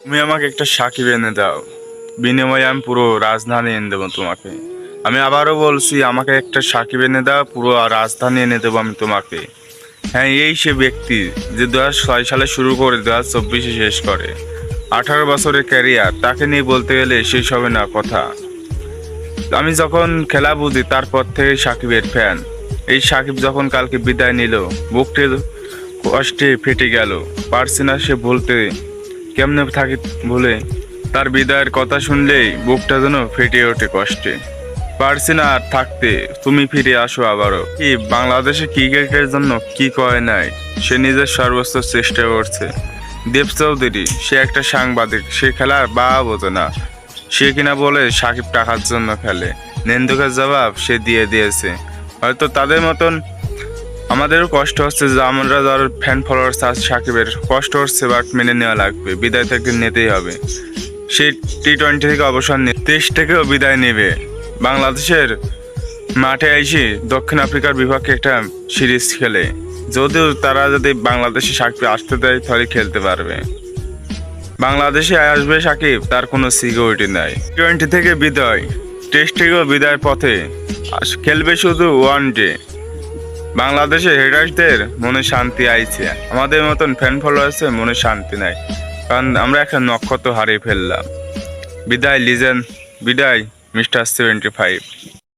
তুমি আমাকে একটা সাকিব এনে দাও, বিনিময়ে আমি পুরো রাজধানী এনে দেবো তোমাকে। আমি আবারও বলছি, আমাকে একটা সাকিব এনে দাও, পুরো রাজধানী এনে দেবো আমি তোমাকে। হ্যাঁ, এই সে ব্যক্তি যে 2006 সালে শুরু করে 2024 শেষ করে। 18 বছরের ক্যারিয়ার, তাকে নিয়ে বলতে গেলে শেষ হবে না কথা। আমি যখন খেলা বুঝি তারপর থেকে সাকিবের ফ্যান। এই সাকিব যখন কালকে বিদায় নিল, বুকটি কষ্টে ফেটে গেল। পারছি না সে বলতে, কেমনে থাকি ভুলে। তার বিদায়ের কথা শুনলেই বুকটা যেন ফেটে ওঠে কষ্টে। পারছি না আর থাকতে, তুমি ফিরে আসো আবারও। কি বাংলাদেশে ক্রিকেটের জন্য কি করে নাই, সে নিজের সর্বোচ্চ চেষ্টা করছে। দেব চৌধুরী, সে একটা সাংবাদিক, সে খেলার বা বোঝে না। সে কিনা বলে সাকিব টাকার জন্য খেলে। নিন্দুকের জবাব সে দিয়ে দিয়েছে। হয়তো তাদের মতন আমাদেরও কষ্ট হচ্ছে, যে আমরা যারা ফ্যান ফলোয়ার্স আছে সাকিবের, কষ্ট হচ্ছে, বাট মেনে নেওয়া লাগবে। বিদায় থেকে নিতেই হবে। সে T20 থেকে অবসর নিয়ে টেস্ট থেকেও বিদায় নেবে। বাংলাদেশের মাঠে এসে দক্ষিণ আফ্রিকার বিপক্ষে একটা সিরিজ খেলে, যদিও তারা যদি বাংলাদেশে সাকিব আসতে দেয় তাহলে খেলতে পারবে। বাংলাদেশে আসবে সাকিব, তার কোনো সিকিউরিটি নাই। T20 থেকে বিদায়, টেস্ট থেকেও বিদায়ের পথে, খেলবে শুধু ওয়ান ডে। বাংলাদেশে হেডার্সদের মনে শান্তি আইছে, আমাদের মতন ফ্যান ফলোয়ার্সে মনে শান্তি নাই, কারণ আমরা একটা নক্ষত্র হারিয়ে ফেললাম। বিদায় লিজেন্ড, বিদায় মিস্টার 75।